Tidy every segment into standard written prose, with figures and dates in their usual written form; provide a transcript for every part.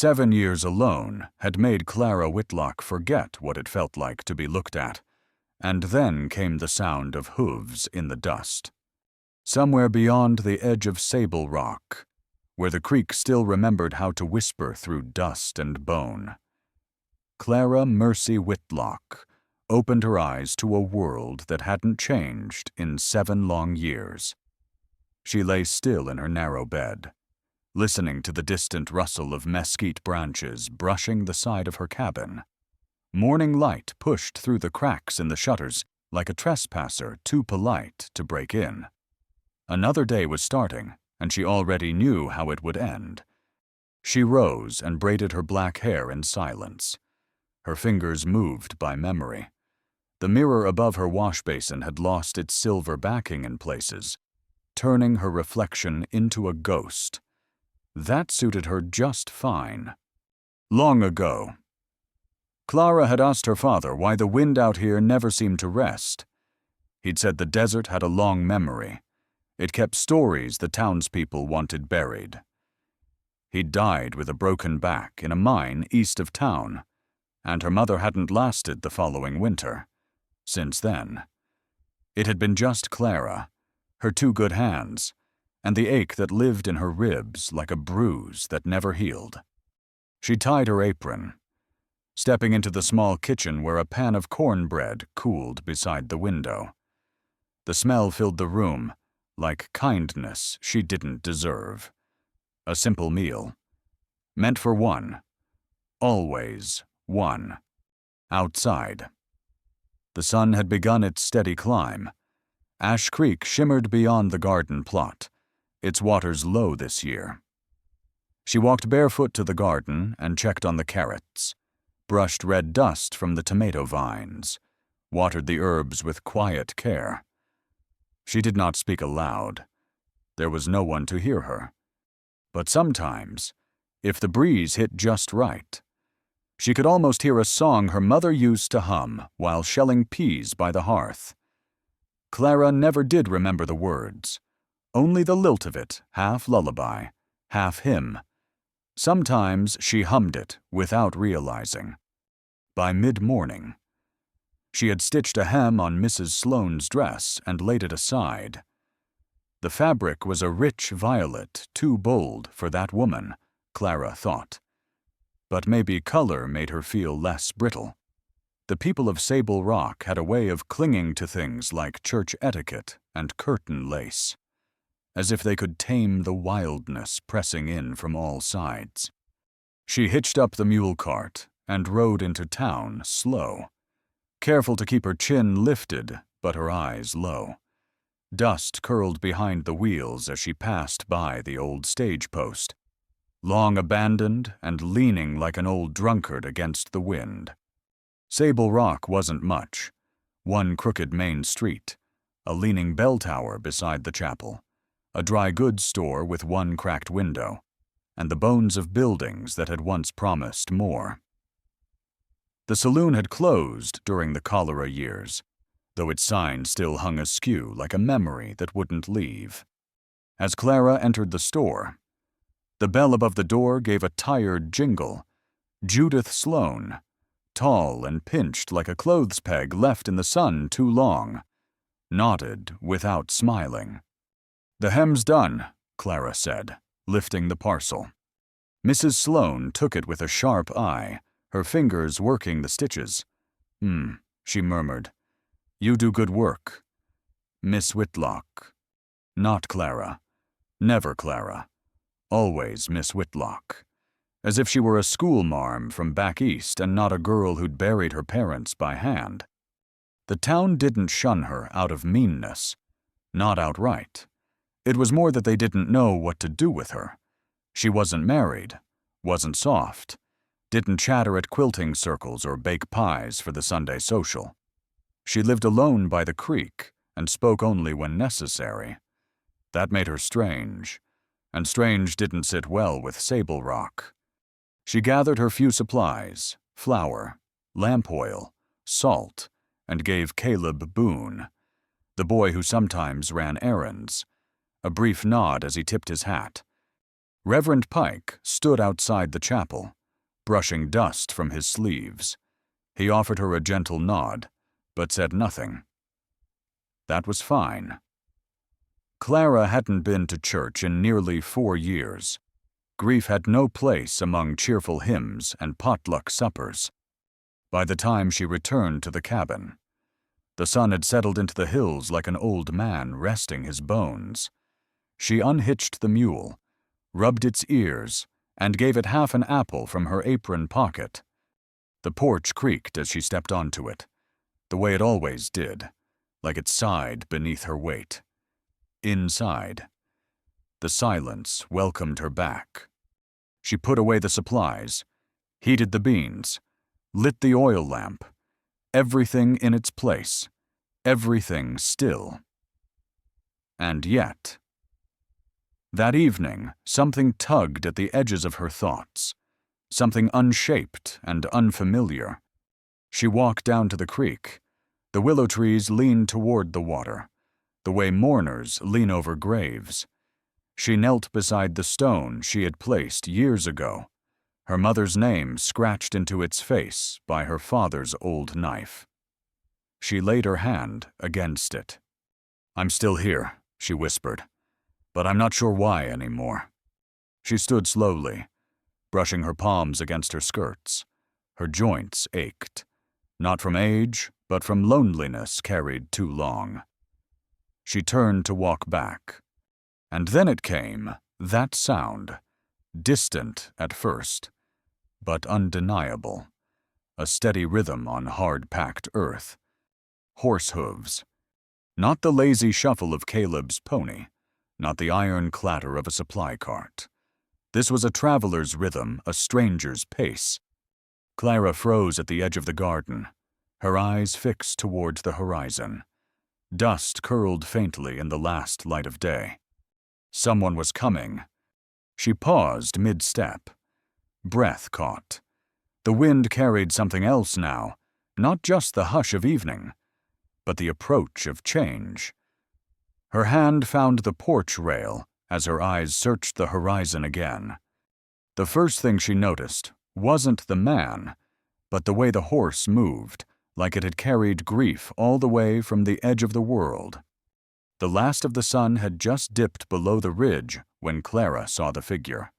7 years alone had made Clara Whitlock forget what it felt like to be looked at, and then came the sound of hooves in the dust. Somewhere beyond the edge of Sable Rock, where the creek still remembered how to whisper through dust and bone, Clara Mercy Whitlock opened her eyes to a world that hadn't changed in 7 long years. She lay still in her narrow bed, listening to the distant rustle of mesquite branches brushing the side of her cabin. Morning light pushed through the cracks in the shutters like a trespasser too polite to break in. Another day was starting, and she already knew how it would end. She rose and braided her black hair in silence. Her fingers moved by memory. The mirror above her wash basin had lost its silver backing in places, turning her reflection into a ghost. That suited her just fine. Long ago, Clara had asked her father why the wind out here never seemed to rest. He'd said the desert had a long memory. It kept stories the townspeople wanted buried. He'd died with a broken back in a mine east of town, and her mother hadn't lasted the following winter. Since then, it had been just Clara, her 2 good hands, and the ache that lived in her ribs like a bruise that never healed. She tied her apron, stepping into the small kitchen where a pan of cornbread cooled beside the window. The smell filled the room, like kindness she didn't deserve. A simple meal, meant for one, always one, outside. The sun had begun its steady climb. Ash Creek shimmered beyond the garden plot, its waters low this year. She walked barefoot to the garden and checked on the carrots, brushed red dust from the tomato vines, watered the herbs with quiet care. She did not speak aloud. There was no one to hear her. But sometimes, if the breeze hit just right, she could almost hear a song her mother used to hum while shelling peas by the hearth. Clara never did remember the words, only the lilt of it, half lullaby, half hymn. Sometimes she hummed it without realizing. By mid-morning, she had stitched a hem on Mrs. Sloane's dress and laid it aside. The fabric was a rich violet, too bold for that woman, Clara thought. But maybe color made her feel less brittle. The people of Sable Rock had a way of clinging to things like church etiquette and curtain lace, as if they could tame the wildness pressing in from all sides. She hitched up the mule cart and rode into town slow, careful to keep her chin lifted but her eyes low. Dust curled behind the wheels as she passed by the old stage post, long abandoned and leaning like an old drunkard against the wind. Sable Rock wasn't much. One crooked main street, a leaning bell tower beside the chapel, a dry goods store with one cracked window, and the bones of buildings that had once promised more. The saloon had closed during the cholera years, though its sign still hung askew like a memory that wouldn't leave. As Clara entered the store, the bell above the door gave a tired jingle. Judith Sloane, tall and pinched like a clothes peg left in the sun too long, nodded without smiling. "The hem's done," Clara said, lifting the parcel. Mrs. Sloane took it with a sharp eye, her fingers working the stitches. She murmured. "You do good work. Miss Whitlock." Not Clara. Never Clara. Always Miss Whitlock. As if she were a schoolmarm from back east and not a girl who'd buried her parents by hand. The town didn't shun her out of meanness. Not outright. It was more that they didn't know what to do with her. She wasn't married, wasn't soft, didn't chatter at quilting circles or bake pies for the Sunday social. She lived alone by the creek and spoke only when necessary. That made her strange, and strange didn't sit well with Sable Rock. She gathered her few supplies, flour, lamp oil, salt, and gave Caleb Boone, the boy who sometimes ran errands, a brief nod as he tipped his hat. Reverend Pike stood outside the chapel, brushing dust from his sleeves. He offered her a gentle nod, but said nothing. That was fine. Clara hadn't been to church in nearly 4 years. Grief had no place among cheerful hymns and potluck suppers. By the time she returned to the cabin, the sun had settled into the hills like an old man resting his bones. She unhitched the mule, rubbed its ears, and gave it half an apple from her apron pocket. The porch creaked as she stepped onto it, the way it always did, like it sighed beneath her weight. Inside, the silence welcomed her back. She put away the supplies, heated the beans, lit the oil lamp, everything in its place, everything still. And yet, that evening, something tugged at the edges of her thoughts, something unshaped and unfamiliar. She walked down to the creek. The willow trees leaned toward the water, the way mourners lean over graves. She knelt beside the stone she had placed years ago, her mother's name scratched into its face by her father's old knife. She laid her hand against it. "I'm still here," she whispered, "but I'm not sure why anymore." She stood slowly, brushing her palms against her skirts. Her joints ached, not from age, but from loneliness carried too long. She turned to walk back. And then it came, that sound, distant at first, but undeniable, a steady rhythm on hard-packed earth. Horse hooves. Not the lazy shuffle of Caleb's pony, not the iron clatter of a supply cart. This was a traveler's rhythm, a stranger's pace. Clara froze at the edge of the garden, her eyes fixed towards the horizon. Dust curled faintly in the last light of day. Someone was coming. She paused mid-step. Breath caught. The wind carried something else now, not just the hush of evening, but the approach of change. Her hand found the porch rail as her eyes searched the horizon again. The first thing she noticed wasn't the man, but the way the horse moved, like it had carried grief all the way from the edge of the world. The last of the sun had just dipped below the ridge when Clara saw the figure.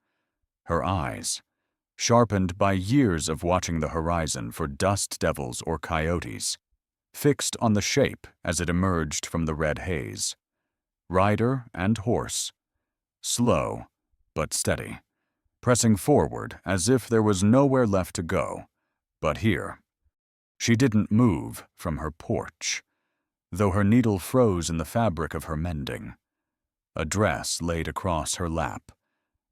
Her eyes, sharpened by years of watching the horizon for dust devils or coyotes, fixed on the shape as it emerged from the red haze. Rider and horse, slow but steady, pressing forward as if there was nowhere left to go, but here. She didn't move from her porch, though her needle froze in the fabric of her mending. A dress laid across her lap,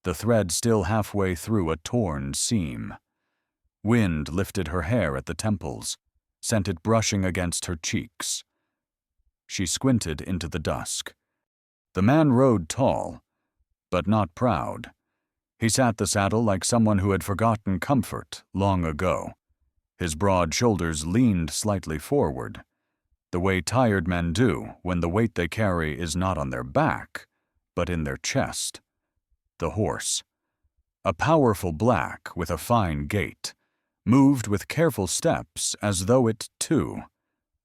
the thread still halfway through a torn seam. Wind lifted her hair at the temples, sent it brushing against her cheeks. She squinted into the dusk. The man rode tall, but not proud. He sat the saddle like someone who had forgotten comfort long ago. His broad shoulders leaned slightly forward, the way tired men do when the weight they carry is not on their back, but in their chest. The horse, a powerful black with a fine gait, moved with careful steps as though it, too,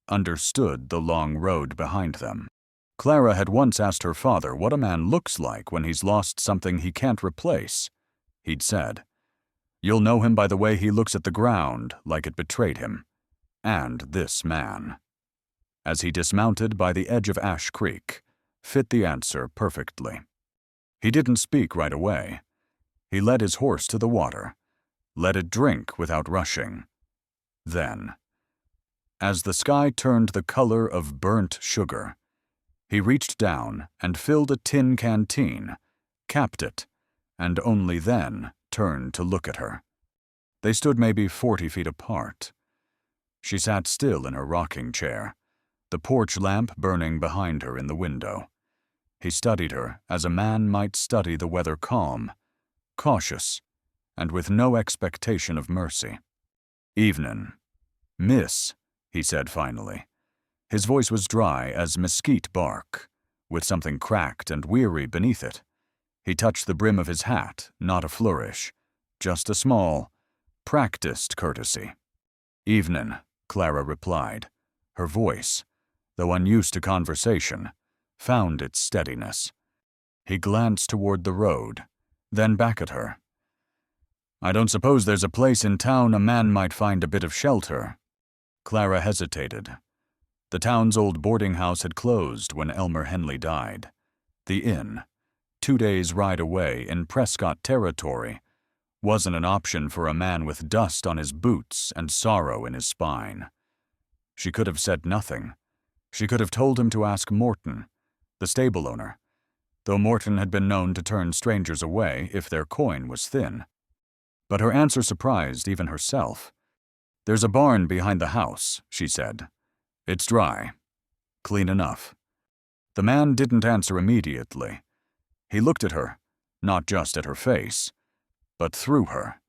understood the long road behind them. Clara had once asked her father what a man looks like when he's lost something he can't replace. He'd said, "You'll know him by the way he looks at the ground, like it betrayed him." And this man, as he dismounted by the edge of Ash Creek, fit the answer perfectly. He didn't speak right away. He led his horse to the water, let it drink without rushing. Then, as the sky turned the color of burnt sugar, he reached down and filled a tin canteen, capped it, and only then turned to look at her. They stood maybe 40 feet apart. She sat still in her rocking chair, the porch lamp burning behind her in the window. He studied her as a man might study the weather calm, cautious, and with no expectation of mercy. "Evenin'. Miss," he said finally. His voice was dry as mesquite bark, with something cracked and weary beneath it. He touched the brim of his hat, not a flourish, just a small, practiced courtesy. "Evenin'," Clara replied. Her voice, though unused to conversation, found its steadiness. He glanced toward the road, then back at her. "I don't suppose there's a place in town a man might find a bit of shelter." Clara hesitated. The town's old boarding house had closed when Elmer Henley died. The inn, 2 days' ride away in Prescott territory, wasn't an option for a man with dust on his boots and sorrow in his spine. She could have said nothing. She could have told him to ask Morton, the stable owner, though Morton had been known to turn strangers away if their coin was thin. But her answer surprised even herself. "There's a barn behind the house," she said. "It's dry. Clean enough." The man didn't answer immediately. He looked at her, not just at her face, but through her,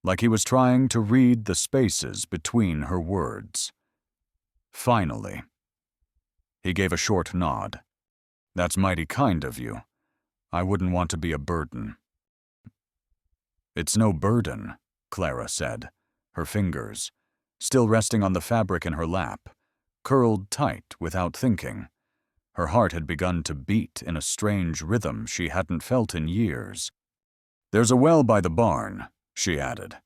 like he was trying to read the spaces between her words. Finally, he gave a short nod. "That's mighty kind of you. I wouldn't want to be a burden." "It's no burden," Clara said, her fingers, still resting on the fabric in her lap, curled tight without thinking. Her heart had begun to beat in a strange rhythm she hadn't felt in years. "There's a well by the barn," she added,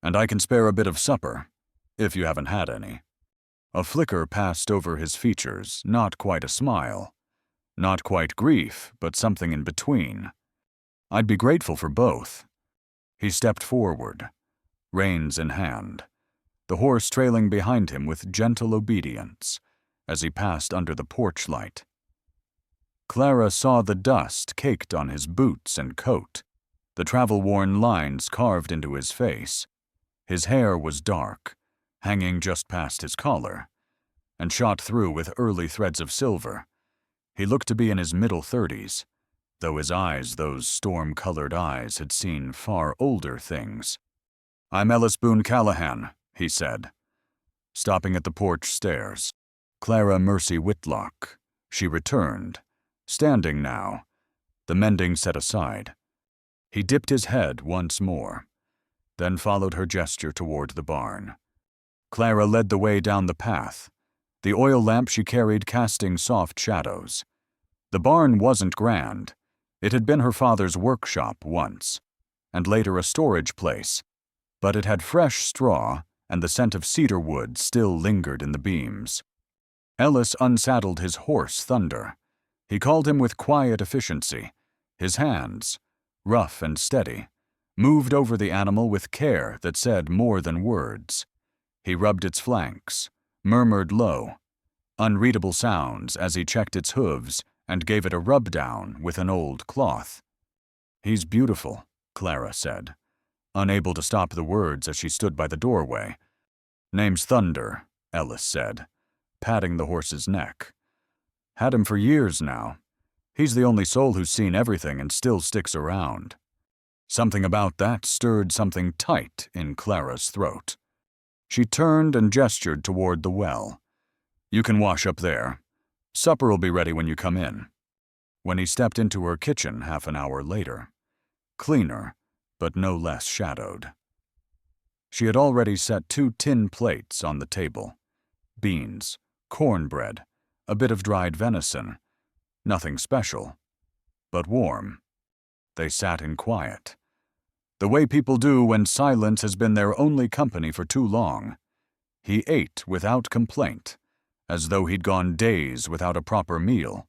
"and I can spare a bit of supper, if you haven't had any." A flicker passed over his features, not quite a smile. Not quite grief, but something in between. "I'd be grateful for both." He stepped forward, reins in hand, the horse trailing behind him with gentle obedience as he passed under the porch light. Clara saw the dust caked on his boots and coat, the travel-worn lines carved into his face. His hair was dark, hanging just past his collar, and shot through with early threads of silver. He looked to be in his middle 30s, though his eyes, those storm-colored eyes, had seen far older things. "I'm Ellis Boone Callahan," he said, stopping at the porch stairs. "Clara Mercy Whitlock," she returned, standing now, the mending set aside. He dipped his head once more, then followed her gesture toward the barn. Clara led the way down the path, the oil lamp she carried casting soft shadows. The barn wasn't grand. It had been her father's workshop once, and later a storage place, but it had fresh straw, and the scent of cedar wood still lingered in the beams. Ellis unsaddled his horse, Thunder. He called him with quiet efficiency. His hands, rough and steady, moved over the animal with care that said more than words. He rubbed its flanks, murmured low, unreadable sounds as he checked its hooves and gave it a rub-down with an old cloth. "He's beautiful," Clara said, unable to stop the words as she stood by the doorway. "Name's Thunder," Ellis said, patting the horse's neck. "Had him for years now. He's the only soul who's seen everything and still sticks around." Something about that stirred something tight in Clara's throat. She turned and gestured toward the well. "You can wash up there. Supper'll be ready when you come in." When he stepped into her kitchen half an hour later, cleaner, but no less shadowed. She had already set 2 tin plates on the table. Beans, cornbread, a bit of dried venison. Nothing special, but warm. They sat in quiet, the way people do when silence has been their only company for too long. He ate without complaint, as though he'd gone days without a proper meal.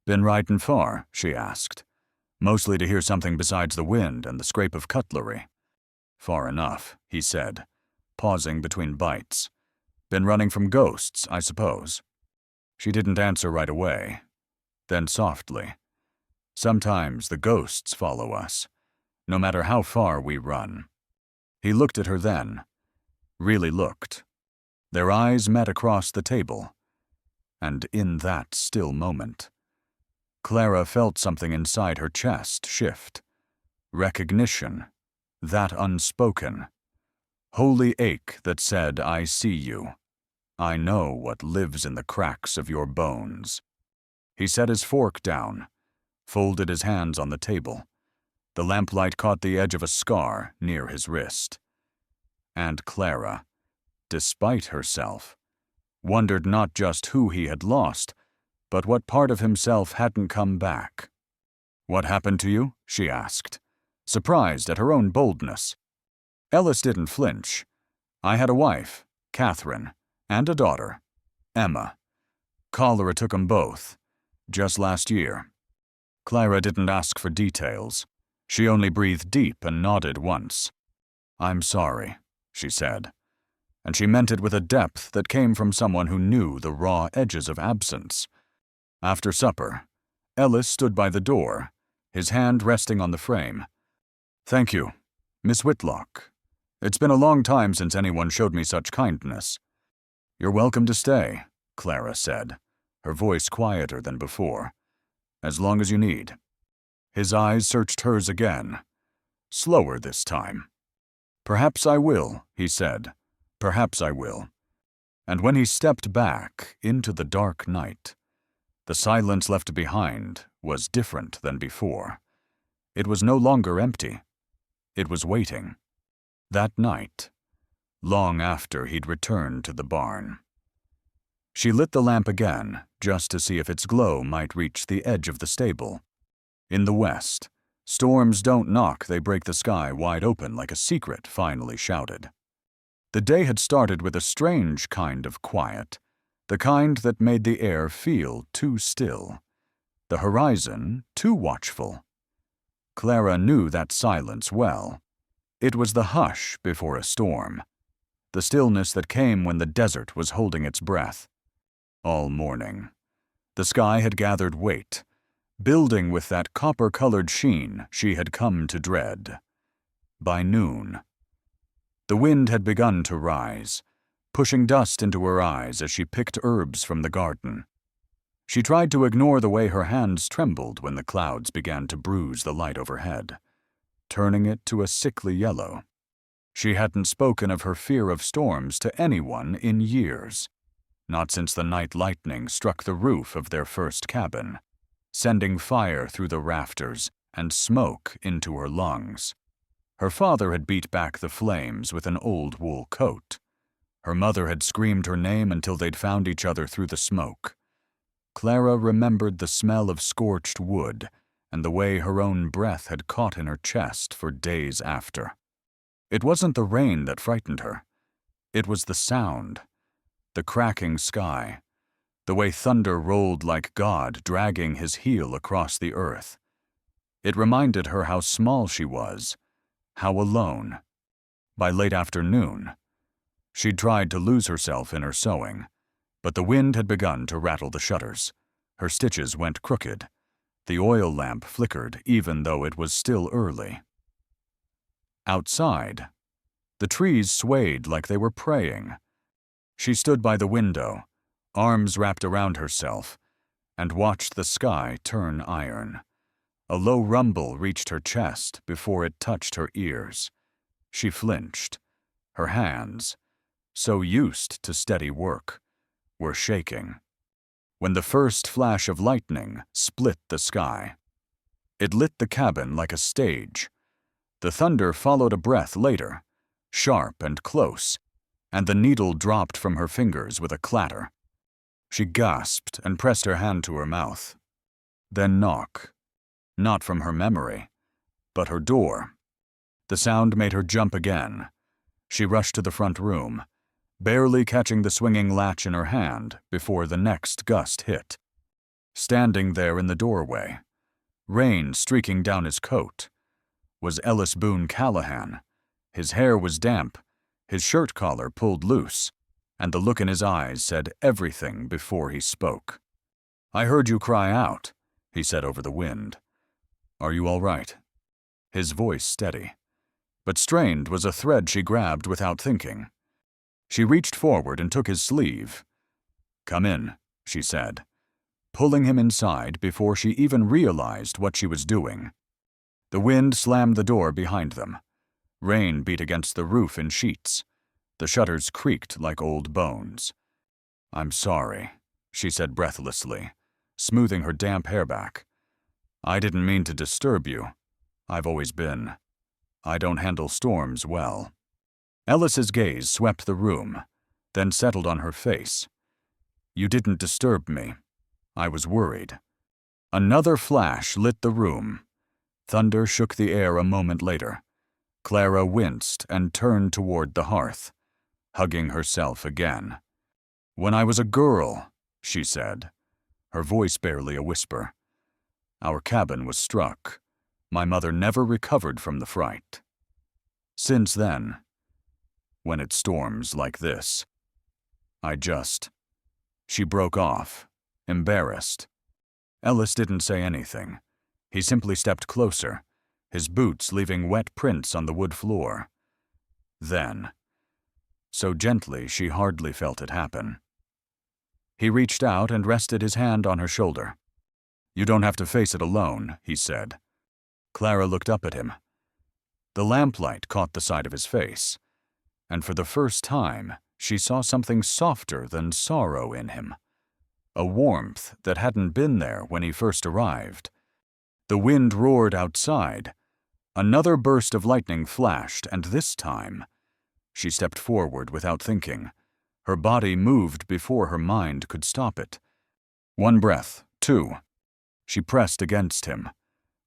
"Been riding far?" she asked, mostly to hear something besides the wind and the scrape of cutlery. "Far enough," he said, pausing between bites. "Been running from ghosts, I suppose." She didn't answer right away. Then softly, "Sometimes the ghosts follow us, no matter how far we run." He looked at her then, really looked. Their eyes met across the table, and in that still moment, Clara felt something inside her chest shift. Recognition, that unspoken, holy ache that said, "I see you. I know what lives in the cracks of your bones." He set his fork down, folded his hands on the table. The lamplight caught the edge of a scar near his wrist. And Clara, despite herself, wondered not just who he had lost, but what part of himself hadn't come back. "What happened to you?" she asked, surprised at her own boldness. Ellis didn't flinch. "I had a wife, Catherine, and a daughter, Emma. Cholera took 'em both, just last year." Clara didn't ask for details. She only breathed deep and nodded once. "I'm sorry," she said, and she meant it with a depth that came from someone who knew the raw edges of absence. After supper, Ellis stood by the door, his hand resting on the frame. "Thank you, Miss Whitlock. It's been a long time since anyone showed me such kindness." "You're welcome to stay," Clara said, her voice quieter than before. "As long as you need." His eyes searched hers again, slower this time. "Perhaps I will," he said. "Perhaps I will." And when he stepped back into the dark night, the silence left behind was different than before. It was no longer empty. It was waiting. That night, long after he'd returned to the barn. She lit the lamp again, just to see if its glow might reach the edge of the stable. In the west, storms don't knock, they break the sky wide open like a secret finally shouted. The day had started with a strange kind of quiet, the kind that made the air feel too still, the horizon too watchful. Clara knew that silence well. It was the hush before a storm, the stillness that came when the desert was holding its breath. All morning, the sky had gathered weight, building with that copper-colored sheen she had come to dread. By noon, the wind had begun to rise, pushing dust into her eyes as she picked herbs from the garden. She tried to ignore the way her hands trembled when the clouds began to bruise the light overhead, turning it to a sickly yellow. She hadn't spoken of her fear of storms to anyone in years, not since the night lightning struck the roof of their first cabin, sending fire through the rafters and smoke into her lungs. Her father had beat back the flames with an old wool coat. Her mother had screamed her name until they'd found each other through the smoke. Clara remembered the smell of scorched wood and the way her own breath had caught in her chest for days after. It wasn't the rain that frightened her. It was the sound, the cracking sky, the way thunder rolled like God dragging his heel across the earth. It reminded her how small she was, how alone. By late afternoon, she'd tried to lose herself in her sewing, but the wind had begun to rattle the shutters. Her stitches went crooked. The oil lamp flickered even though it was still early. Outside, the trees swayed like they were praying. She stood by the window, arms wrapped around herself, and watched the sky turn iron. A low rumble reached her chest before it touched her ears. She flinched. Her hands, so used to steady work, were shaking. When the first flash of lightning split the sky, it lit the cabin like a stage. The thunder followed a breath later, sharp and close, and the needle dropped from her fingers with a clatter. She gasped and pressed her hand to her mouth. Then knock. Not from her memory, but her door. The sound made her jump again. She rushed to the front room, barely catching the swinging latch in her hand before the next gust hit. Standing there in the doorway, rain streaking down his coat, was Ellis Boone Callahan. His hair was damp, his shirt collar pulled loose, and the look in his eyes said everything before he spoke. "I heard you cry out," he said over the wind. "Are you all right?" His voice steady, but strained was a thread she grabbed without thinking. She reached forward and took his sleeve. "Come in," she said, pulling him inside before she even realized what she was doing. The wind slammed the door behind them. Rain beat against the roof in sheets. The shutters creaked like old bones. "I'm sorry," she said breathlessly, smoothing her damp hair back. I didn't mean to disturb you. I've always been. I don't handle storms well." Ellis's gaze swept the room, then settled on her face. "You didn't disturb me. I was worried." Another flash lit the room. Thunder shook the air a moment later. Clara winced and turned toward the hearth, hugging herself again. "When I was a girl," she said, her voice barely a whisper. "Our cabin was struck. My mother never recovered from the fright. Since then, when it storms like this, I just—" She broke off, embarrassed. Ellis didn't say anything. He simply stepped closer, his boots leaving wet prints on the wood floor. Then, so gently she hardly felt it happen, he reached out and rested his hand on her shoulder. "You don't have to face it alone," he said. Clara looked up at him. The lamplight caught the side of his face, and for the first time she saw something softer than sorrow in him, a warmth that hadn't been there when he first arrived. The wind roared outside. Another burst of lightning flashed, and this time, she stepped forward without thinking. Her body moved before her mind could stop it. One breath, two. She pressed against him,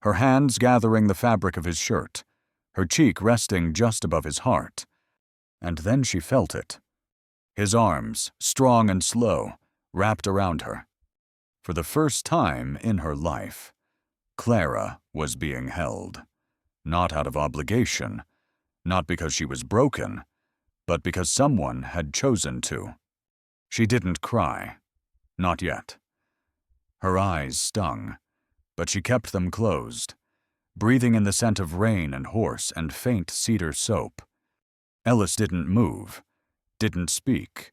her hands gathering the fabric of his shirt, her cheek resting just above his heart. And then she felt it. His arms, strong and slow, wrapped around her. For the first time in her life, Clara was being held. Not out of obligation, not because she was broken, but because someone had chosen to. She didn't cry. Not yet. Her eyes stung, but she kept them closed, breathing in the scent of rain and horse and faint cedar soap. Ellis didn't move, didn't speak.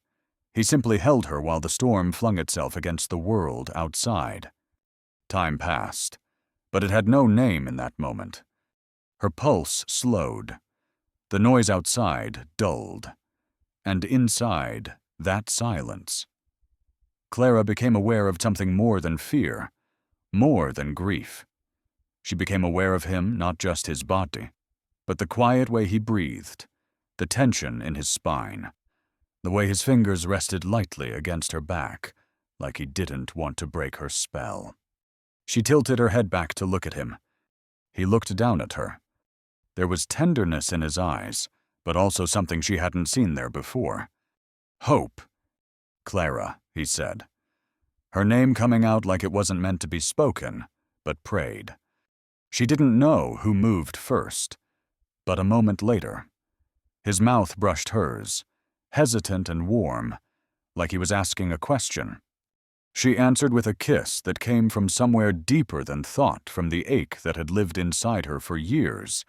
He simply held her while the storm flung itself against the world outside. Time passed, but it had no name in that moment. Her pulse slowed. The noise outside dulled. And inside, that silence. Clara became aware of something more than fear, more than grief. She became aware of him, not just his body, but the quiet way he breathed, the tension in his spine, the way his fingers rested lightly against her back, like he didn't want to break her spell. She tilted her head back to look at him. He looked down at her. There was tenderness in his eyes, but also something she hadn't seen there before. "Hope." "Clara," he said, her name coming out like it wasn't meant to be spoken, but prayed. She didn't know who moved first, but a moment later, his mouth brushed hers, hesitant and warm, like he was asking a question. She answered with a kiss that came from somewhere deeper than thought, from the ache that had lived inside her for years,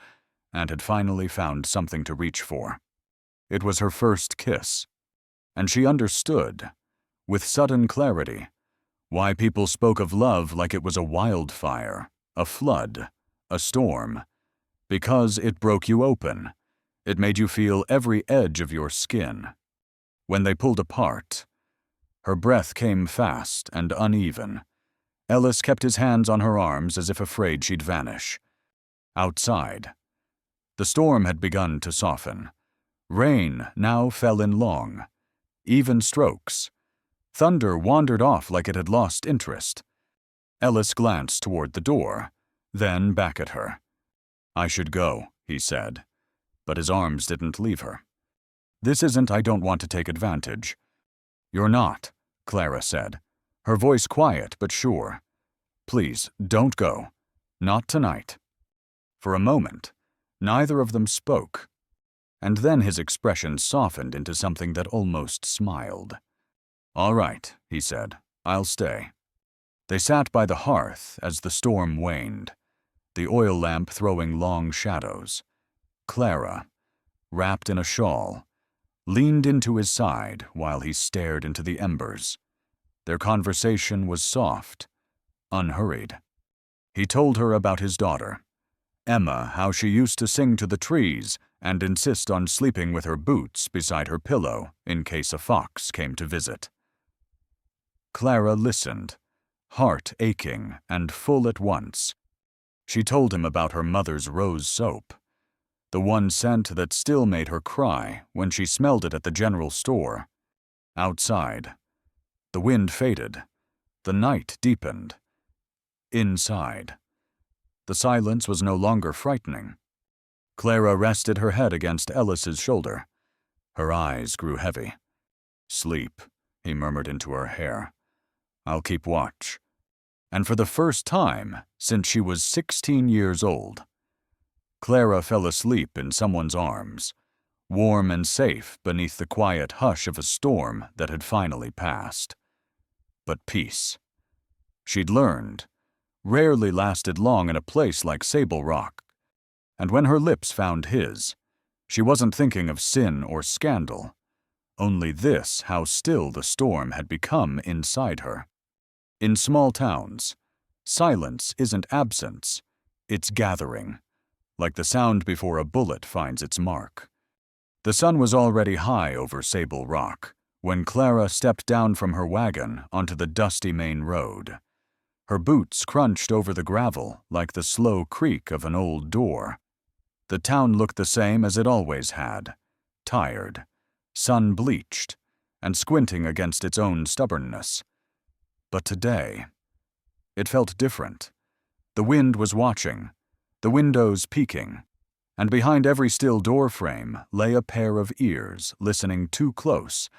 and had finally found something to reach for. It was her first kiss, and she understood, with sudden clarity, why people spoke of love like it was a wildfire, a flood, a storm. Because it broke you open. It made you feel every edge of your skin. When they pulled apart, her breath came fast and uneven. Ellis kept his hands on her arms as if afraid she'd vanish. Outside, the storm had begun to soften. Rain now fell in long, even strokes. Thunder wandered off like it had lost interest. Ellis glanced toward the door, then back at her. "I should go," he said, but his arms didn't leave her. "This isn't I don't want to take advantage." "You're not," Clara said, her voice quiet but sure. "Please, don't go. Not tonight." For a moment, neither of them spoke, and then his expression softened into something that almost smiled. "All right," he said, "I'll stay." They sat by the hearth as the storm waned, the oil lamp throwing long shadows. Clara, wrapped in a shawl, leaned into his side while he stared into the embers. Their conversation was soft, unhurried. He told her about his daughter, Emma, how she used to sing to the trees and insist on sleeping with her boots beside her pillow in case a fox came to visit. Clara listened, heart aching and full at once. She told him about her mother's rose soap, the one scent that still made her cry when she smelled it at the general store. Outside, the wind faded, the night deepened. Inside, the silence was no longer frightening. Clara rested her head against Ellis's shoulder. Her eyes grew heavy. "Sleep," he murmured into her hair. "I'll keep watch." And for the first time since she was 16 years old, Clara fell asleep in someone's arms, warm and safe beneath the quiet hush of a storm that had finally passed. But peace, she'd learned, rarely lasted long in a place like Sable Rock. And when her lips found his, she wasn't thinking of sin or scandal, only this: how still the storm had become inside her. In small towns, silence isn't absence, it's gathering, like the sound before a bullet finds its mark. The sun was already high over Sable Rock when Clara stepped down from her wagon onto the dusty main road. Her boots crunched over the gravel like the slow creak of an old door. The town looked the same as it always had, tired, sun-bleached, and squinting against its own stubbornness. But today, it felt different. The wind was watching, the windows peeking, and behind every still door frame lay a pair of ears listening too close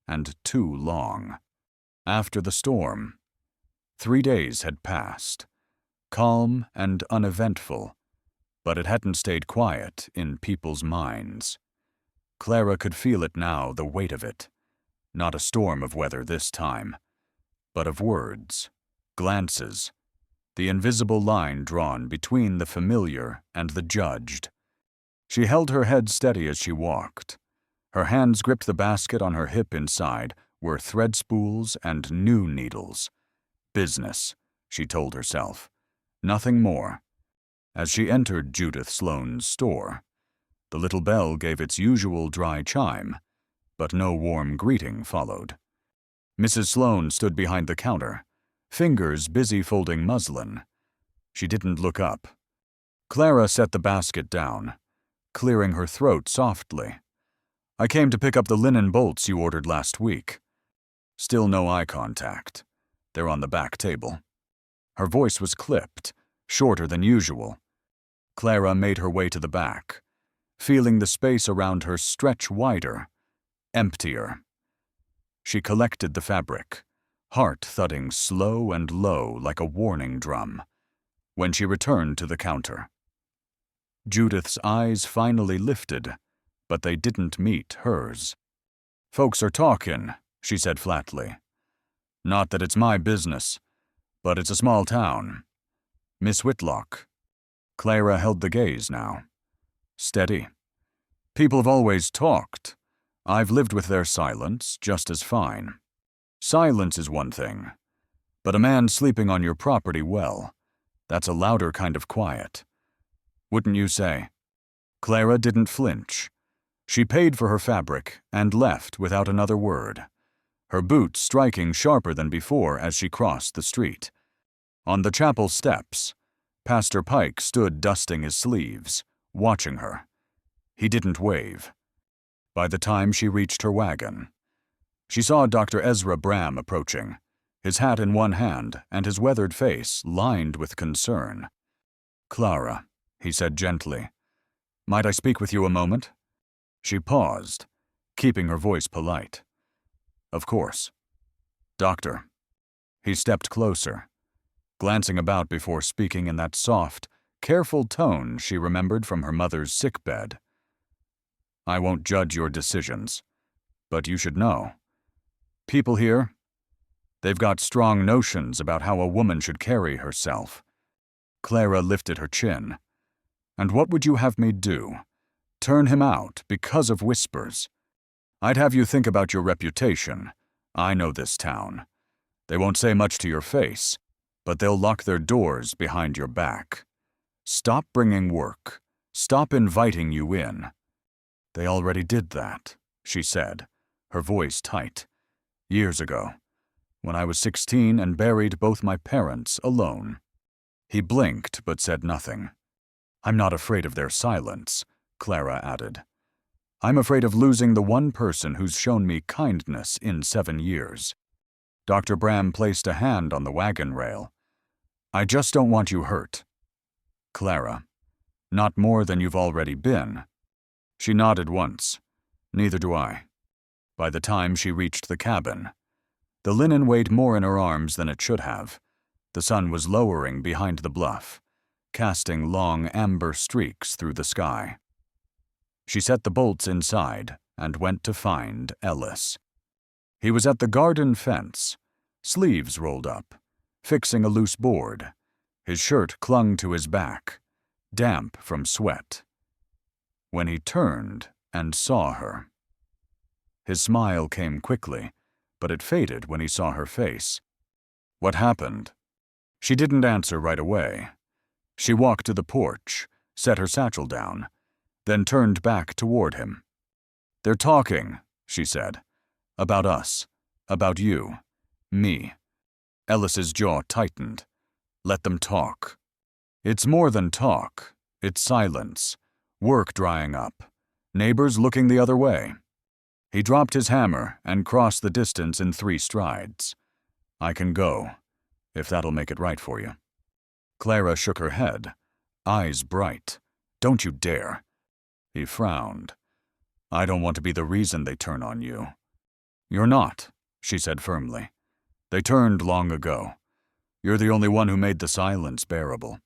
and too long. After the storm, 3 days had passed, calm and uneventful, but it hadn't stayed quiet in people's minds. Clara could feel it now, the weight of it. Not a storm of weather this time, but of words, glances, the invisible line drawn between the familiar and the judged. She held her head steady as she walked. Her hands gripped the basket on her hip. Inside were thread spools and new needles. Business, she told herself. Nothing more. As she entered Judith Sloane's store, the little bell gave its usual dry chime, but no warm greeting followed. Mrs. Sloane stood behind the counter, fingers busy folding muslin. She didn't look up. Clara set the basket down, clearing her throat softly. "I came to pick up the linen bolts you ordered last week." Still no eye contact. They're on the back table. Her voice was clipped, shorter than usual. Clara made her way to the back, feeling the space around her stretch wider, emptier. She collected the fabric, heart thudding slow and low like a warning drum, when she returned to the counter. Judith's eyes finally lifted, but they didn't meet hers. "Folks are talking," she said flatly. "Not that it's my business, but it's a small town. Miss Whitlock." Clara held the gaze now. Steady. "People have always talked. I've lived with their silence just as fine. Silence is one thing, but a man sleeping on your property, well, that's a louder kind of quiet. Wouldn't you say?" Clara didn't flinch. She paid for her fabric and left without another word, her boots striking sharper than before as she crossed the street. On the chapel steps, Pastor Pike stood dusting his sleeves, watching her. He didn't wave. By the time she reached her wagon, she saw Dr. Ezra Bram approaching, his hat in one hand and his weathered face lined with concern. "Clara," he said gently, "might I speak with you a moment?" She paused, keeping her voice polite. "Of course. Doctor." He stepped closer, glancing about before speaking in that soft, careful tone she remembered from her mother's sickbed. "I won't judge your decisions, but you should know. People here, they've got strong notions about how a woman should carry herself." Clara lifted her chin. "And what would you have me do? Turn him out because of whispers? I'd have you think about your reputation. I know this town. They won't say much to your face, but they'll lock their doors behind your back. Stop bringing work. Stop inviting you in." "They already did that," she said, her voice tight. "Years ago, when I was 16 and buried both my parents alone." He blinked but said nothing. "I'm not afraid of their silence," Clara added. "I'm afraid of losing the one person who's shown me kindness in 7 years." Dr. Bram placed a hand on the wagon rail. "I just don't want you hurt." "Clara, not more than you've already been." She nodded once. "Neither do I." By the time she reached the cabin, the linen weighed more in her arms than it should have. The sun was lowering behind the bluff, casting long amber streaks through the sky. She set the bolts inside and went to find Ellis. He was at the garden fence, sleeves rolled up, fixing a loose board. His shirt clung to his back, damp from sweat. When he turned and saw her, his smile came quickly, but it faded when he saw her face. "What happened?" She didn't answer right away. She walked to the porch, set her satchel down, then turned back toward him. "They're talking," she said. "About us. About you. Me." Ellis's jaw tightened. "Let them talk." "It's more than talk. It's silence. Work drying up. Neighbors looking the other way." He dropped his hammer and crossed the distance in 3 strides. "I can go, if that'll make it right for you." Clara shook her head, eyes bright. "Don't you dare." He frowned. "I don't want to be the reason they turn on you." "You're not," she said firmly. "They turned long ago. You're the only one who made the silence bearable."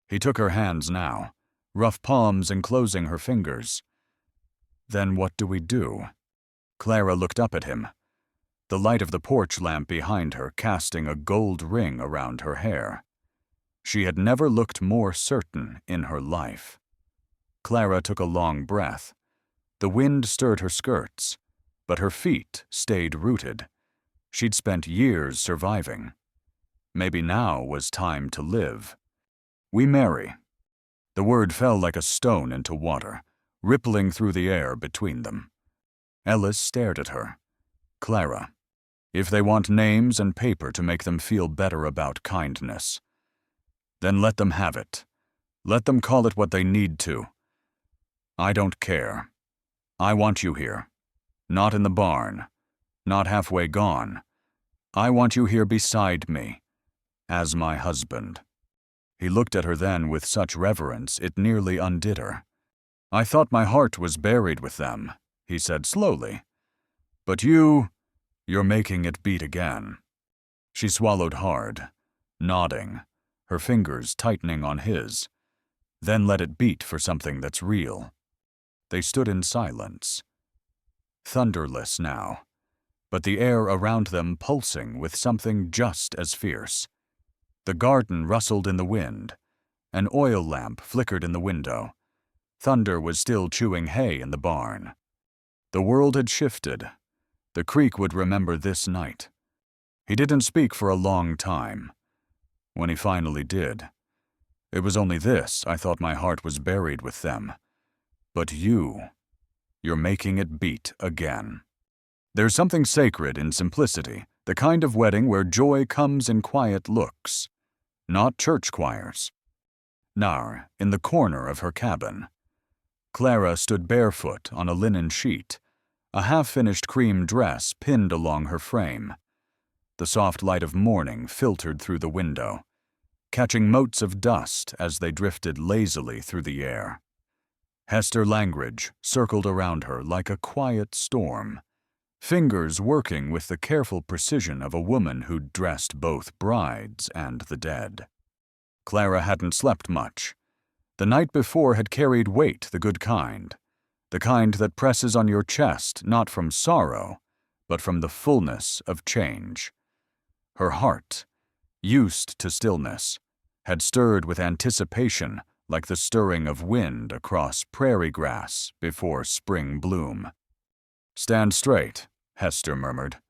He took her hands now, rough palms enclosing her fingers. "Then what do we do?" Clara looked up at him, the light of the porch lamp behind her casting a gold ring around her hair. She had never looked more certain in her life. Clara took a long breath. The wind stirred her skirts, but her feet stayed rooted. She'd spent years surviving. Maybe now was time to live. "We marry." The word fell like a stone into water, rippling through the air between them. Ellis stared at her. "Clara, if they want names and paper to make them feel better about kindness, then let them have it. Let them call it what they need to. I don't care. I want you here. Not in the barn. Not halfway gone. I want you here beside me, as my husband." He looked at her then with such reverence it nearly undid her. "I thought my heart was buried with them," he said slowly. "But you're making it beat again." She swallowed hard, nodding, her fingers tightening on his. "Then let it beat for something that's real." They stood in silence. Thunderless now, but the air around them pulsing with something just as fierce. The garden rustled in the wind. An oil lamp flickered in the window. Thunder was still chewing hay in the barn. The world had shifted. The creek would remember this night. He didn't speak for a long time. When he finally did, "It was only this, I thought my heart was buried with them. But you're making it beat again." There's something sacred in simplicity, the kind of wedding where joy comes in quiet looks, not church choirs. Nar, in the corner of her cabin. Clara stood barefoot on a linen sheet, a half-finished cream dress pinned along her frame. The soft light of morning filtered through the window, catching motes of dust as they drifted lazily through the air. Hester Langridge circled around her like a quiet storm, fingers working with the careful precision of a woman who'd dressed both brides and the dead. Clara hadn't slept much. The night before had carried weight the good kind, the kind that presses on your chest not from sorrow, but from the fullness of change. Her heart, used to stillness, had stirred with anticipation like the stirring of wind across prairie grass before spring bloom. "Stand straight," Hester murmured.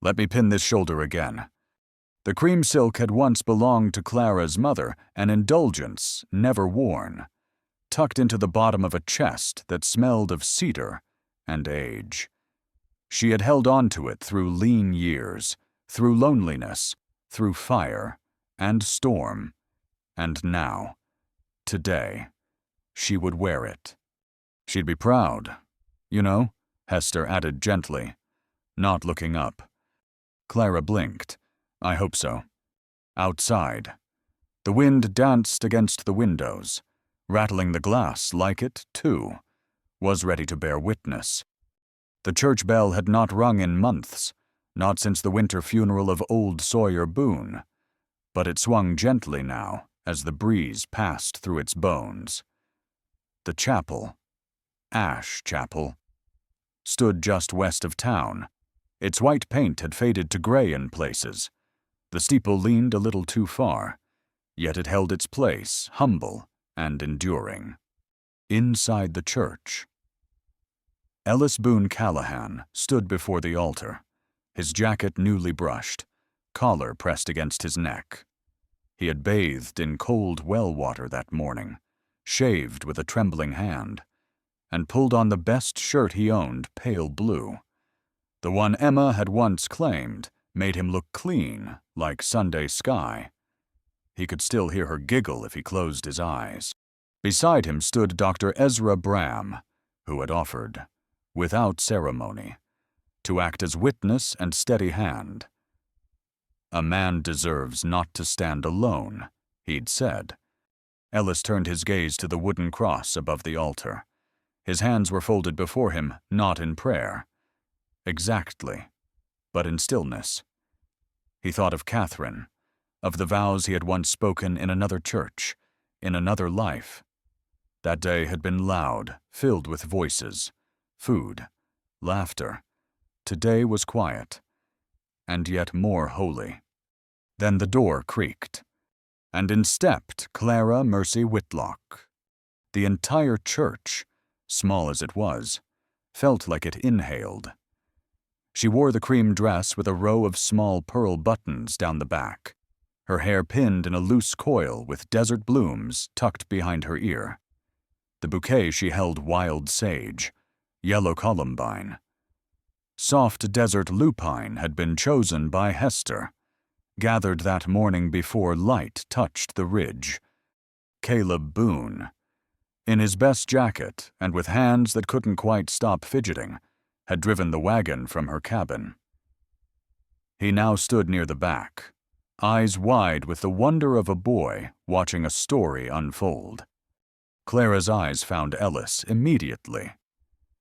"Let me pin this shoulder again." The cream silk had once belonged to Clara's mother, an indulgence never worn, tucked into the bottom of a chest that smelled of cedar and age. She had held on to it through lean years, through loneliness, through fire and storm, And now, today, she would wear it. She'd be proud. You know, Hester added gently, not looking up. Clara blinked. I hope so. Outside. The wind danced against the windows, rattling the glass like it, too, was ready to bear witness. The church bell had not rung in months, not since the winter funeral of old Sawyer Boone, but it swung gently now as the breeze passed through its bones. The chapel, Ash Chapel, stood just west of town. Its white paint had faded to gray in places. The steeple leaned a little too far, yet it held its place, humble and enduring. Inside the church, Ellis Boone Callahan stood before the altar, his jacket newly brushed, collar pressed against his neck. He had bathed in cold well water that morning, shaved with a trembling hand, and pulled on the best shirt he owned, pale blue. The one Emma had once claimed made him look clean, like Sunday sky. He could still hear her giggle if he closed his eyes. Beside him stood Dr. Ezra Bram, who had offered, without ceremony, to act as witness and steady hand. A man deserves not to stand alone, he'd said. Ellis turned his gaze to the wooden cross above the altar. His hands were folded before him, not in prayer. Exactly, but in stillness. He thought of Catherine, of the vows he had once spoken in another church, in another life. That day had been loud, filled with voices, food, laughter. Today was quiet, and yet more holy. Then the door creaked, and in stepped Clara Mercy Whitlock. The entire church, small as it was, felt like it inhaled. She wore the cream dress with a row of small pearl buttons down the back, her hair pinned in a loose coil with desert blooms tucked behind her ear. The bouquet she held wild sage, yellow columbine. Soft desert lupine had been chosen by Hester, gathered that morning before light touched the ridge. Caleb Boone, in his best jacket and with hands that couldn't quite stop fidgeting, had driven the wagon from her cabin. He now stood near the back, eyes wide with the wonder of a boy watching a story unfold. Clara's eyes found Ellis immediately.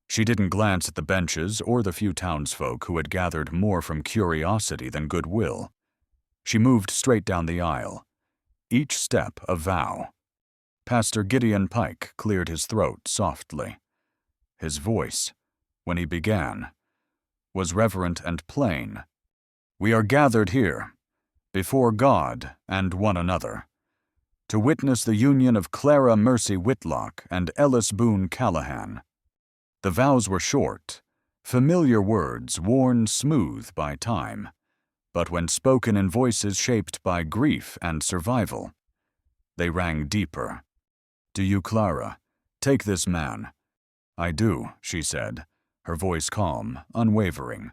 She didn't glance at the benches or the few townsfolk who had gathered more from curiosity than goodwill. She moved straight down the aisle, each step a vow. Pastor Gideon Pike cleared his throat softly. His voice, when he began, was reverent and plain. We are gathered here, before God and one another, to witness the union of Clara Mercy Whitlock and Ellis Boone Callahan. The vows were short, familiar words worn smooth by time, but when spoken in voices shaped by grief and survival, they rang deeper. Do you, Clara, take this man? I do, she said, her voice calm, unwavering.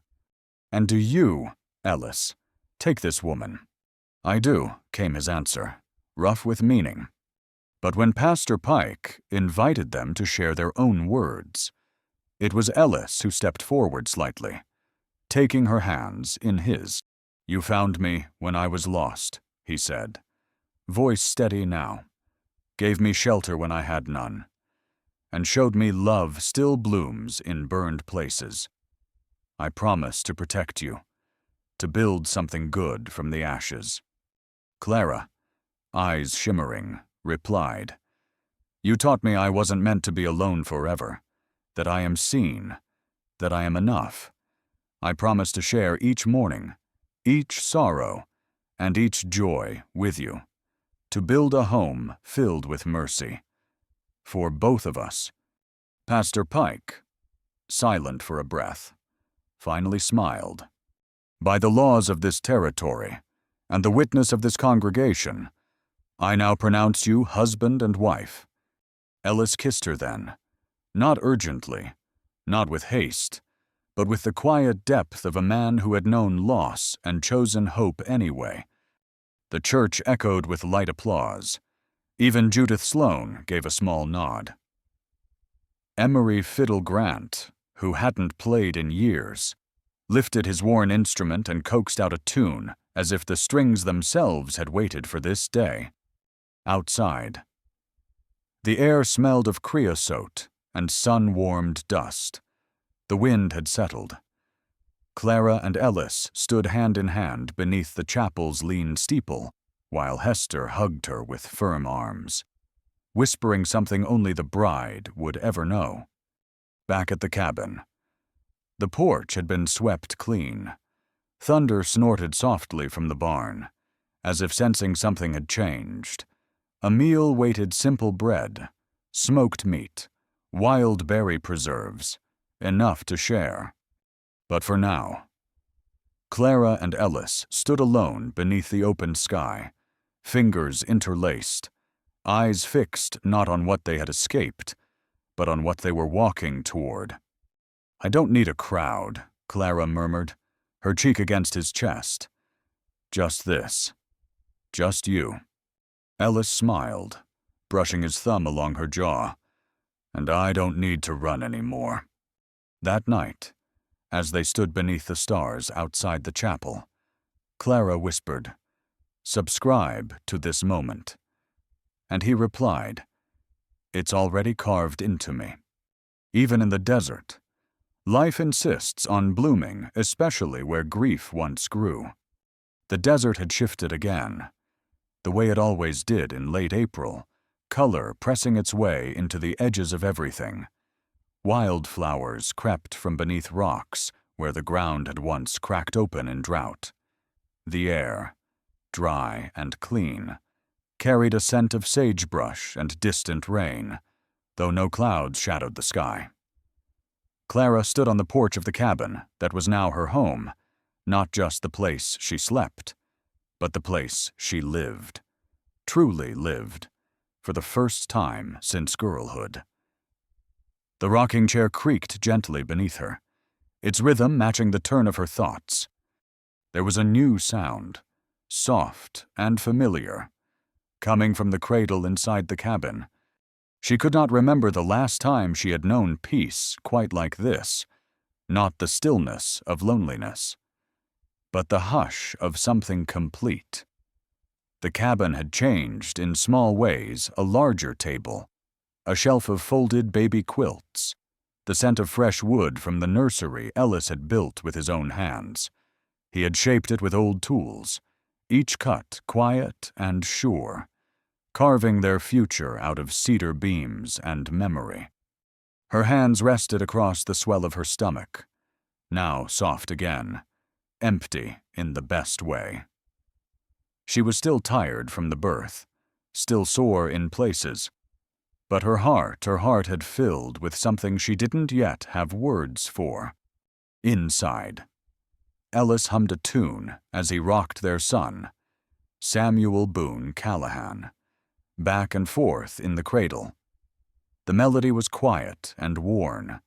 And do you, Ellis, take this woman? I do, came his answer, rough with meaning. But when Pastor Pike invited them to share their own words, it was Ellis who stepped forward slightly, taking her hands in his. You found me when I was lost, he said, voice steady now, gave me shelter when I had none, and showed me love still blooms in burned places. I promise to protect you, to build something good from the ashes. Clara, eyes shimmering, replied, You taught me I wasn't meant to be alone forever, that I am seen, that I am enough. I promise to share each morning, each sorrow, and each joy with you, to build a home filled with mercy. For both of us. Pastor Pike, silent for a breath, finally smiled. By the laws of this territory, and the witness of this congregation, I now pronounce you husband and wife. Ellis kissed her then, not urgently, not with haste, but with the quiet depth of a man who had known loss and chosen hope anyway. The church echoed with light applause. Even Judith Sloane gave a small nod. Emery Fiddle Grant, who hadn't played in years, lifted his worn instrument and coaxed out a tune as if the strings themselves had waited for this day. Outside, the air smelled of creosote and sun-warmed dust. The wind had settled. Clara and Ellis stood hand in hand beneath the chapel's lean steeple, while Hester hugged her with firm arms, whispering something only the bride would ever know. Back at the cabin, the porch had been swept clean. Thunder snorted softly from the barn, as if sensing something had changed. A meal waited: simple bread, smoked meat, wild berry preserves, enough to share. But for now, Clara and Ellis stood alone beneath the open sky, fingers interlaced, eyes fixed not on what they had escaped, but on what they were walking toward. "I don't need a crowd," Clara murmured, her cheek against his chest. "Just this. Just you." Ellis smiled, brushing his thumb along her jaw. "And I don't need to run anymore." That night, as they stood beneath the stars outside the chapel, Clara whispered, "Subscribe to this moment." And he replied, "It's already carved into me." Even in the desert, life insists on blooming, especially where grief once grew. The desert had shifted again, the way it always did in late April, color pressing its way into the edges of everything. Wildflowers crept from beneath rocks where the ground had once cracked open in drought. The air, dry and clean, carried a scent of sagebrush and distant rain, though no clouds shadowed the sky. Clara stood on the porch of the cabin that was now her home, not just the place she slept, but the place she lived, truly lived, for the first time since girlhood. The rocking chair creaked gently beneath her, its rhythm matching the turn of her thoughts. There was a new sound, soft and familiar, coming from the cradle inside the cabin. She could not remember the last time she had known peace quite like this, not the stillness of loneliness, but the hush of something complete. The cabin had changed in small ways: a larger table, a shelf of folded baby quilts, the scent of fresh wood from the nursery Ellis had built with his own hands. He had shaped it with old tools, each cut quiet and sure, carving their future out of cedar beams and memory. Her hands rested across the swell of her stomach, now soft again, empty in the best way. She was still tired from the birth, still sore in places, but her heart had filled with something she didn't yet have words for. Inside, Ellis hummed a tune as he rocked their son, Samuel Boone Callahan, back and forth in the cradle. The melody was quiet and worn,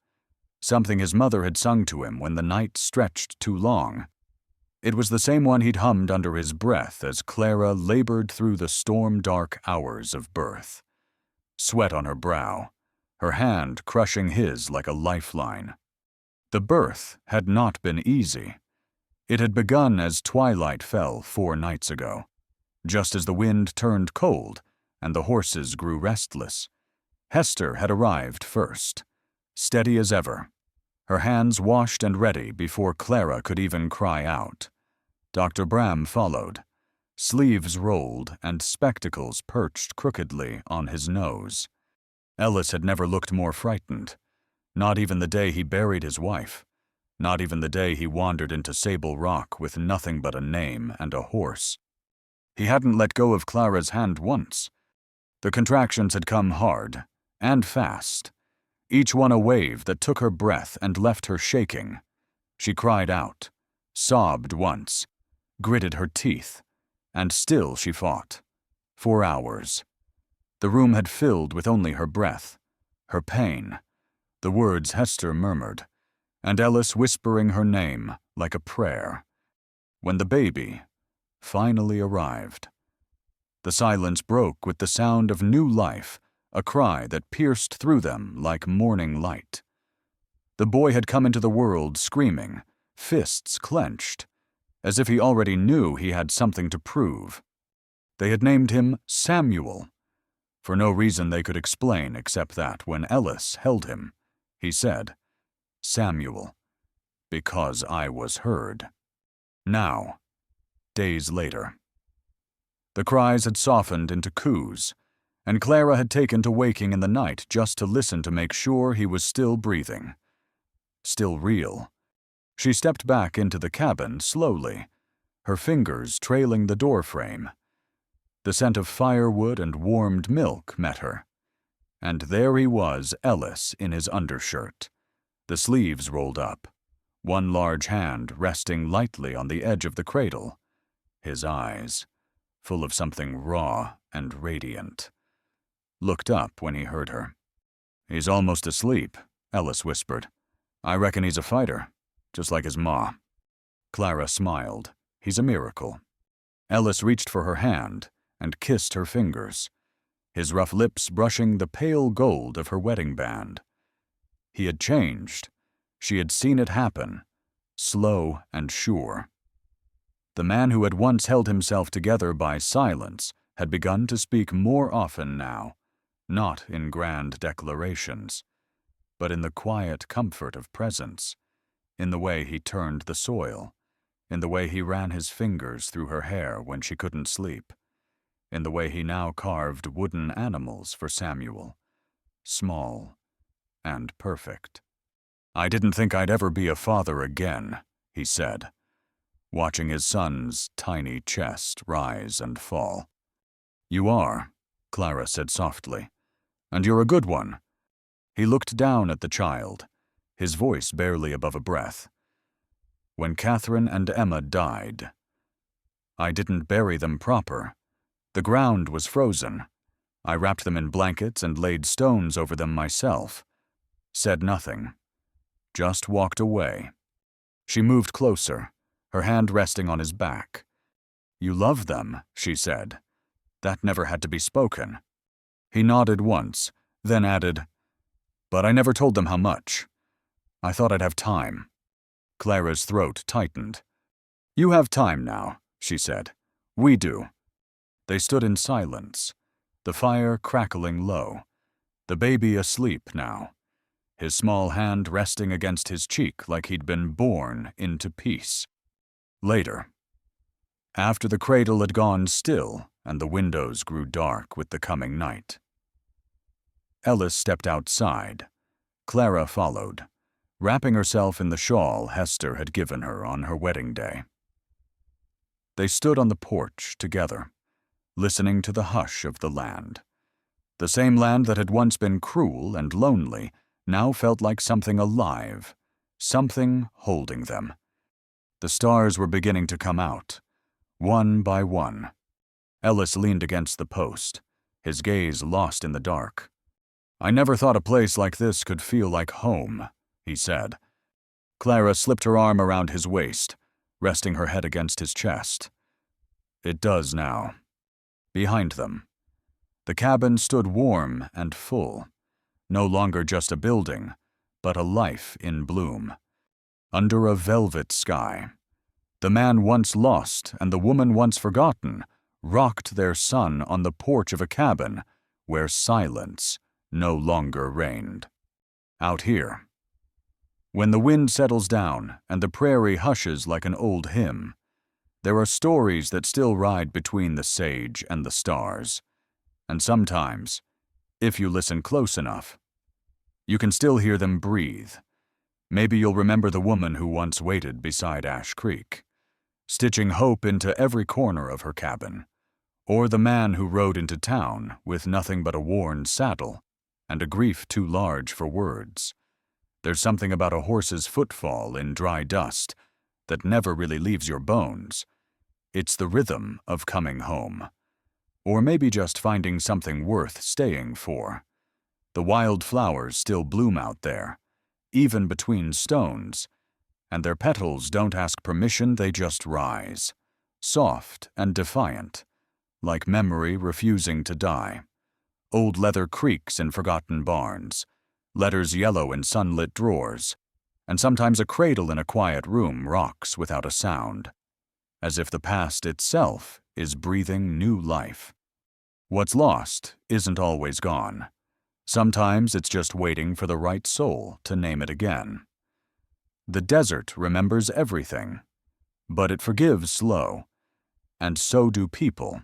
something his mother had sung to him when the night stretched too long. It was the same one he'd hummed under his breath as Clara labored through the storm-dark hours of birth. Sweat on her brow, her hand crushing his like a lifeline. The birth had not been easy. It had begun as twilight fell 4 nights ago, just as the wind turned cold and the horses grew restless. Hester had arrived first, steady as ever, her hands washed and ready before Clara could even cry out. Dr. Bram followed, sleeves rolled and spectacles perched crookedly on his nose. Ellis had never looked more frightened, not even the day he buried his wife, not even the day he wandered into Sable Rock with nothing but a name and a horse. He hadn't let go of Clara's hand once. The contractions had come hard and fast, each one a wave that took her breath and left her shaking. She cried out, sobbed once, gritted her teeth, and still she fought. 4 hours. The room had filled with only her breath, her pain, the words Hester murmured, and Ellis whispering her name like a prayer. When the baby finally arrived, The silence broke with the sound of new life, a cry that pierced through them like morning light. The boy had come into the world screaming, fists clenched, as if he already knew he had something to prove. They had named him Samuel, for no reason they could explain except that when Ellis held him, he said, "Samuel, because I was heard." Now, days later. The cries had softened into coos, and Clara had taken to waking in the night just to listen to make sure he was still breathing. Still real. She stepped back into the cabin slowly, her fingers trailing the doorframe. The scent of firewood and warmed milk met her. And there he was, Ellis, in his undershirt, the sleeves rolled up, one large hand resting lightly on the edge of the cradle, his eyes, full of something raw and radiant, looked up when he heard her. "He's almost asleep," Ellis whispered. "I reckon he's a fighter, just like his ma." Clara smiled. "He's a miracle." Ellis reached for her hand and kissed her fingers, his rough lips brushing the pale gold of her wedding band. He had changed. She had seen it happen, slow and sure. The man who had once held himself together by silence had begun to speak more often now, not in grand declarations, but in the quiet comfort of presence, in the way he turned the soil, in the way he ran his fingers through her hair when she couldn't sleep, in the way he now carved wooden animals for Samuel, small and perfect. "I didn't think I'd ever be a father again," he said, watching his son's tiny chest rise and fall. "You are," Clara said softly, "and you're a good one." He looked down at the child, his voice barely above a breath. "When Catherine and Emma died, I didn't bury them proper. The ground was frozen. I wrapped them in blankets and laid stones over them myself. Said nothing. Just walked away." She moved closer, her hand resting on his back. "You love them," she said. "That never had to be spoken." He nodded once, then added, "But I never told them how much. I thought I'd have time." Clara's throat tightened. "You have time now," she said. "We do." They stood in silence, the fire crackling low, the baby asleep now, his small hand resting against his cheek like he'd been born into peace. Later, after the cradle had gone still and the windows grew dark with the coming night. Ellis stepped outside. Clara followed, wrapping herself in the shawl Hester had given her on her wedding day. They stood on the porch together, listening to the hush of the land. The same land that had once been cruel and lonely now felt like something alive, something holding them. The stars were beginning to come out, one by one. Ellis leaned against the post, his gaze lost in the dark. "I never thought a place like this could feel like home," he said. Clara slipped her arm around his waist, resting her head against his chest. "It does now." Behind them, the cabin stood warm and full, no longer just a building, but a life in bloom. Under a velvet sky, the man once lost and the woman once forgotten rocked their son on the porch of a cabin where silence no longer reigned. Out here, when the wind settles down and the prairie hushes like an old hymn, there are stories that still ride between the sage and the stars, and sometimes, if you listen close enough, you can still hear them breathe. Maybe you'll remember the woman who once waited beside Ash Creek, stitching hope into every corner of her cabin, or the man who rode into town with nothing but a worn saddle and a grief too large for words. There's something about a horse's footfall in dry dust that never really leaves your bones. It's the rhythm of coming home. Or maybe just finding something worth staying for. The wild flowers still bloom out there, even between stones, and their petals don't ask permission, they just rise, soft and defiant, like memory refusing to die. Old leather creaks in forgotten barns, letters yellow in sunlit drawers, and sometimes a cradle in a quiet room rocks without a sound, as if the past itself is breathing new life. What's lost isn't always gone. Sometimes it's just waiting for the right soul to name it again. The desert remembers everything, but it forgives slow, and so do people,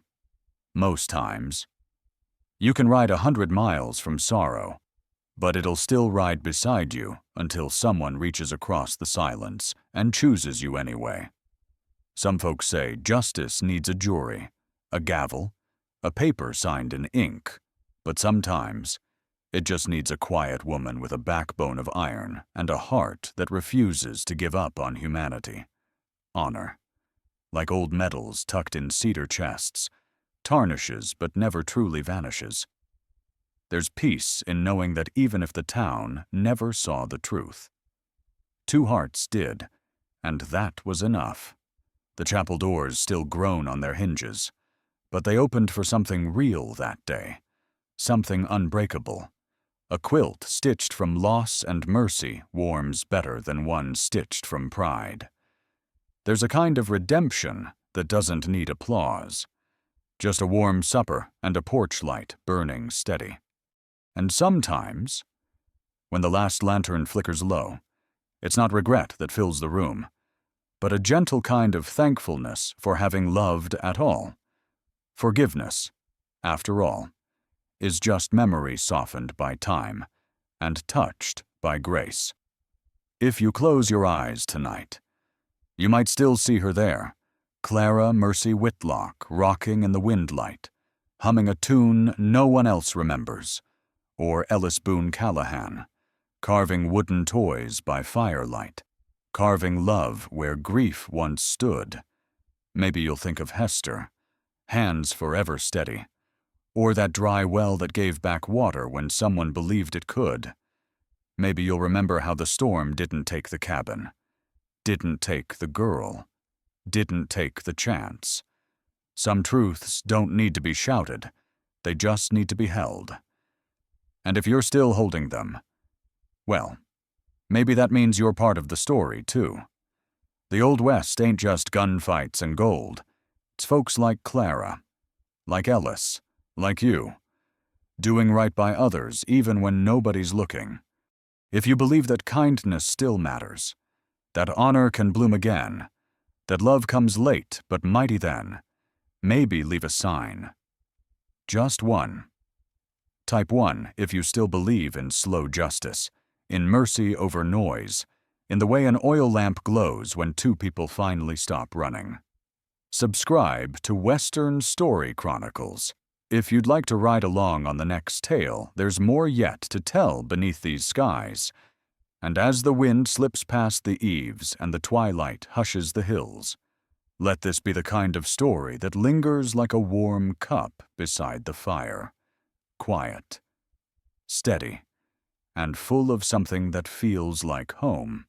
most times. You can ride 100 miles from sorrow, but it'll still ride beside you until someone reaches across the silence and chooses you anyway. Some folks say justice needs a jury, a gavel, a paper signed in ink, but sometimes it just needs a quiet woman with a backbone of iron and a heart that refuses to give up on humanity. Honor, like old medals tucked in cedar chests, tarnishes but never truly vanishes. There's peace in knowing that even if the town never saw the truth, two hearts did, and that was enough. The chapel doors still groan on their hinges, but they opened for something real that day, something unbreakable. A quilt stitched from loss and mercy warms better than one stitched from pride. There's a kind of redemption that doesn't need applause, just a warm supper and a porch light burning steady. And sometimes, when the last lantern flickers low, it's not regret that fills the room, but a gentle kind of thankfulness for having loved at all. Forgiveness, after all, is just memory softened by time and touched by grace. If you close your eyes tonight, you might still see her there, Clara Mercy Whitlock rocking in the windlight, humming a tune no one else remembers, or Ellis Boone Callahan, carving wooden toys by firelight, carving love where grief once stood. Maybe you'll think of Hester, hands forever steady, or that dry well that gave back water when someone believed it could. Maybe you'll remember how the storm didn't take the cabin, didn't take the girl, didn't take the chance. Some truths don't need to be shouted, they just need to be held. And if you're still holding them, well, maybe that means you're part of the story, too. The Old West ain't just gunfights and gold. It's folks like Clara, like Ellis, like you, doing right by others even when nobody's looking. If you believe that kindness still matters, that honor can bloom again, that love comes late but mighty then, maybe leave a sign. Just one. Type 1 if you still believe in slow justice, in mercy over noise, in the way an oil lamp glows when two people finally stop running. Subscribe to Western Story Chronicles. If you'd like to ride along on the next tale, there's more yet to tell beneath these skies. And as the wind slips past the eaves and the twilight hushes the hills, let this be the kind of story that lingers like a warm cup beside the fire. Quiet, steady, and full of something that feels like home.